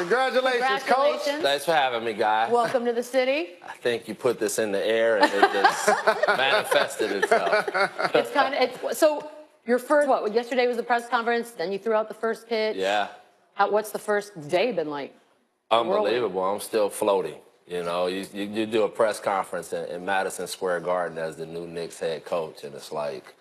Congratulations, Coach. Thanks for having me, Guy. Welcome to the city. I think you put this in the air and it just manifested itself. It's kind of, so your first, yesterday was the press conference, then you threw out the first pitch. Yeah. What's the first day been like? Unbelievable. I'm still floating. You know, you do a press conference in Madison Square Garden as the new Knicks head coach, and it's like,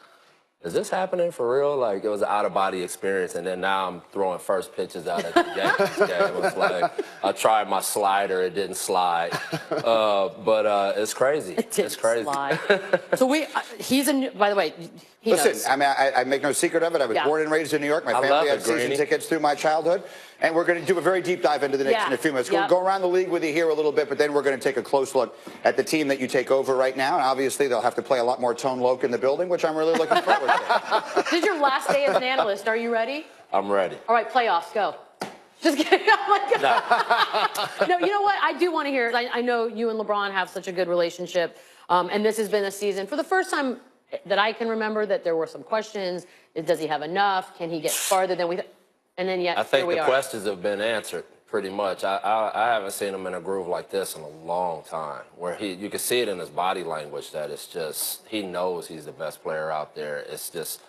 is this happening for real? Like, it was an out-of-body experience, and then now I'm throwing first pitches out at the Yankees game. It was like, I tried my slider, it didn't slide. But it's crazy. It's crazy. Slide. So he's a, by the way, he Listen, knows. I mean, I make no secret of it. I was born and raised in New York. My family had season tickets through my childhood. And we're going to do a very deep dive into the Knicks in a few minutes. We'll go around the league with you here a little bit, but then we're going to take a close look at the team that you take over right now. And obviously, they'll have to play a lot more Tone Loc in the building, which I'm really looking forward to. This is your last day as an analyst. Are you ready? I'm ready. All right, playoffs, go. Just kidding. Oh my God. No, you know what? I do want to hear. I know you and LeBron have such a good relationship, and this has been a season for the first time that I can remember that there were some questions. Does he have enough? Can he get farther than we? And then I think the questions have been answered pretty much. I haven't seen him in a groove like this in a long time, where you can see it in his body language that it's just, he knows he's the best player out there. It's just,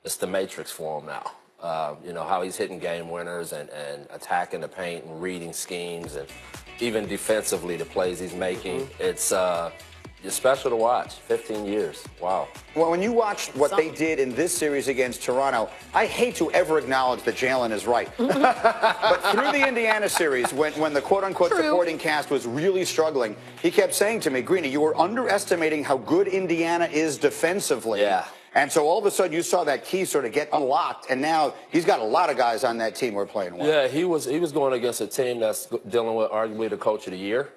it's the matrix for him now. You know, how he's hitting game winners and attacking the paint and reading schemes, and even defensively the plays he's making. It's special to watch. 15 years. Wow. Well, when you watch what they did in this series against Toronto, I hate to ever acknowledge that Jalen is right. But through the Indiana series, when the quote-unquote supporting cast was really struggling, he kept saying to me, Greeny, you were underestimating how good Indiana is defensively. Yeah. And so all of a sudden you saw that key sort of get unlocked, and now he's got a lot of guys on that team who are playing well. Yeah, he was going against a team that's dealing with arguably the coach of the year.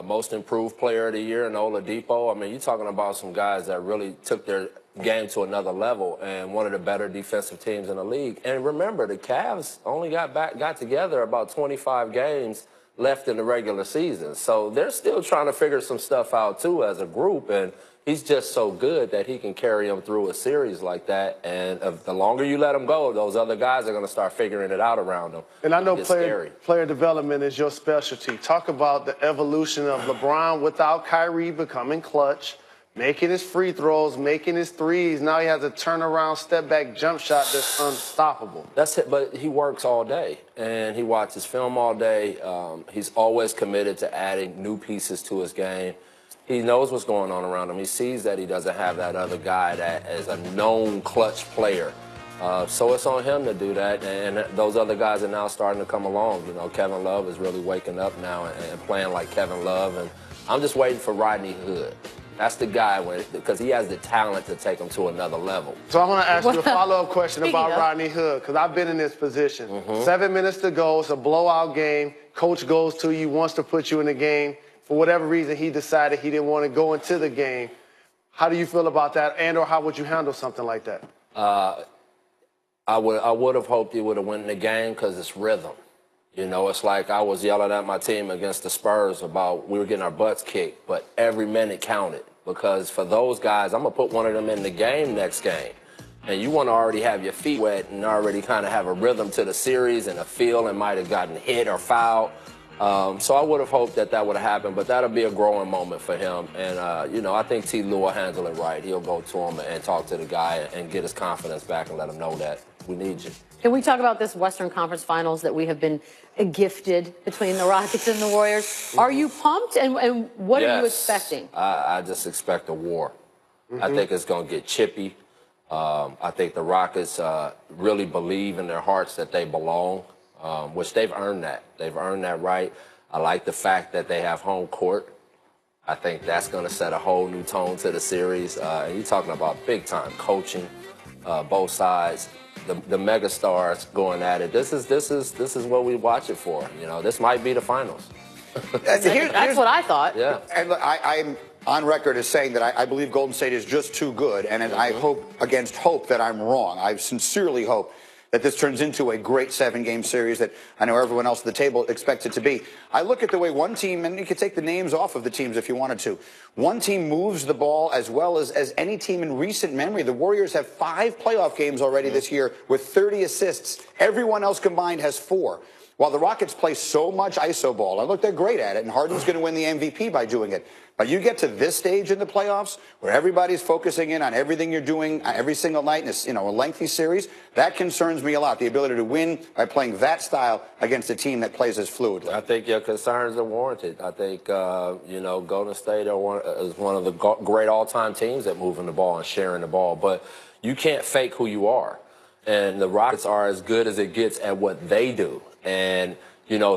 Most improved player of the year in Oladipo. I mean, you're talking about some guys that really took their game to another level and one of the better defensive teams in the league. And remember, the Cavs only got together about 25 games left in the regular season. So they're still trying to figure some stuff out, too, as a group. And he's just so good that he can carry them through a series like that. And the longer you let him go, those other guys are going to start figuring it out around him. And I know player development is your specialty. Talk about the evolution of LeBron without Kyrie becoming clutch, making his free throws, making his threes. Now he has a turnaround, step-back jump shot that's unstoppable. That's it, but he works all day, and he watches film all day. He's always committed to adding new pieces to his game. He knows what's going on around him. He sees that he doesn't have that other guy that is a known clutch player. So it's on him to do that, and those other guys are now starting to come along. You know, Kevin Love is really waking up now and playing like Kevin Love, and I'm just waiting for Rodney Hood. That's the guy, because he has the talent to take him to another level. So I want to ask you a follow-up question about Rodney Hood, because I've been in this position. 7 minutes to go, it's a blowout game. Coach goes to you, wants to put you in the game. For whatever reason, he decided he didn't want to go into the game. How do you feel about that, and/or how would you handle something like that? I would have hoped he would have won the game because it's rhythm. You know, it's like I was yelling at my team against the Spurs about we were getting our butts kicked, but every minute counted. Because for those guys, I'm going to put one of them in the game next game. And you want to already have your feet wet and already kind of have a rhythm to the series and a feel and might have gotten hit or fouled. So I would have hoped that would have happened, but that'll be a growing moment for him. And, you know, I think T. Lue will handle it right. He'll go to him and talk to the guy and get his confidence back and let him know that we need you. Can we talk about this Western Conference Finals that we have been gifted between the Rockets and the Warriors? Are you pumped, and what are you expecting? I just expect a war. I think it's going to get chippy. I think the Rockets really believe in their hearts that they belong, which they've earned that. They've earned that right. I like the fact that they have home court. I think that's going to set a whole new tone to the series. And you're talking about big-time coaching, both sides. The mega stars going at it. This is what we watch it for. You know, this might be the finals. That's what I thought. Yeah. And look, I'm on record as saying that I believe Golden State is just too good, and I hope against hope that I'm wrong. I sincerely hope that this turns into a great 7-game series that I know everyone else at the table expects it to be. I look at the way one team, and you could take the names off of the teams if you wanted to, one team moves the ball as well as any team in recent memory. The Warriors have 5 playoff games already this year with 30 assists. Everyone else combined has 4. while the Rockets play so much iso ball, and look, they're great at it, and Harden's going to win the MVP by doing it. But you get to this stage in the playoffs where everybody's focusing in on everything you're doing every single night in a lengthy series, that concerns me a lot. The ability to win by playing that style against a team that plays as fluidly. I think your concerns are warranted. I think, Golden State is one of the great all-time teams at moving the ball and sharing the ball. But you can't fake who you are. And the Rockets are as good as it gets at what they do. And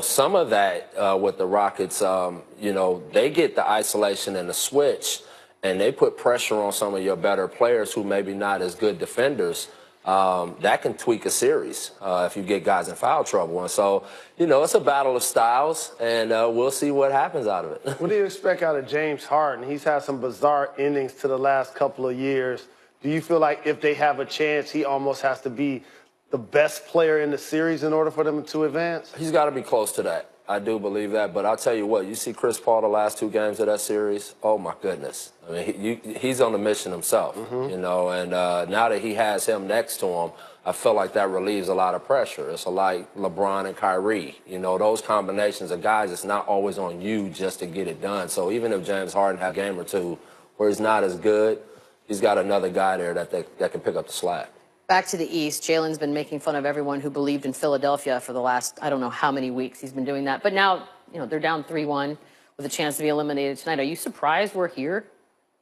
some of that with the Rockets, they get the isolation and the switch, and they put pressure on some of your better players who maybe not as good defenders. That can tweak a series if you get guys in foul trouble. And so, it's a battle of styles, and we'll see what happens out of it. What do you expect out of James Harden? He's had some bizarre endings to the last couple of years. Do you feel like if they have a chance, he almost has to be the best player in the series in order for them to advance? He's got to be close to that. I do believe that. But I'll tell you what, you see Chris Paul the last 2 games of that series, oh, my goodness. I mean, he's on a mission himself, and now that he has him next to him, I feel like that relieves a lot of pressure. It's like LeBron and Kyrie. Those combinations of guys, it's not always on you just to get it done. So even if James Harden has a game or two where he's not as good, he's got another guy there that can pick up the slack. Back to the East, Jalen's been making fun of everyone who believed in Philadelphia for the last, I don't know how many weeks he's been doing that. But now, they're down 3-1 with a chance to be eliminated tonight. Are you surprised we're here?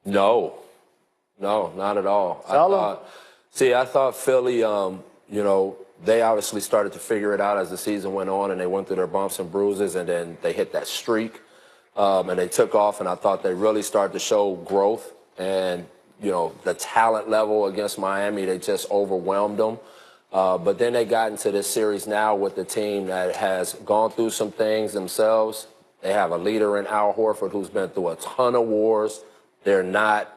No, not at all. I thought Philly, they obviously started to figure it out as the season went on, and they went through their bumps and bruises, and then they hit that streak, and they took off, and I thought they really started to show growth. And the talent level against Miami, they just overwhelmed them. But then they got into this series now with the team that has gone through some things themselves. They have a leader in Al Horford who's been through a ton of wars. They're not,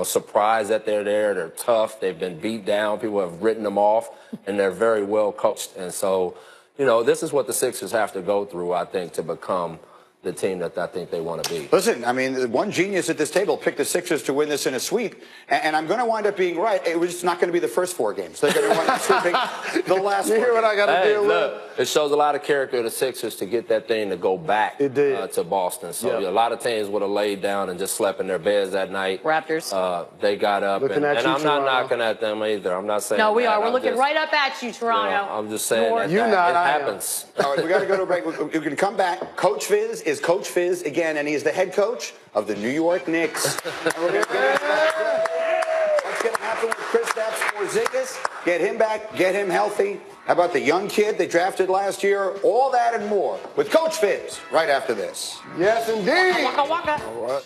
surprised that they're there. They're tough. They've been beat down. People have written them off, and they're very well coached. And so, this is what the Sixers have to go through, I think, to become the team that I think they want to be. Listen, I mean, one genius at this table picked the Sixers to win this in a sweep, and I'm going to wind up being right. It was just not going to be the first 4 games. They're going to wind up sweeping the last 4 You hear what I got to deal with? It shows a lot of character of the Sixers to get that thing to go back to Boston. So a lot of teams would have laid down and just slept in their beds that night. Raptors. They got up, and I'm not knocking at them either. I'm not saying no, we that. are. We're looking right up at you, Toronto. I'm just saying that it happens. All right, we got to go to a break. We can come back. Coach Fizz is Coach Fizz again, and he is the head coach of the New York Knicks. What's going to happen with Kristaps Porzingis? Get him back, get him healthy. How about the young kid they drafted last year? All that and more with Coach Fizz right after this. Yes, indeed. Waka waka. All right.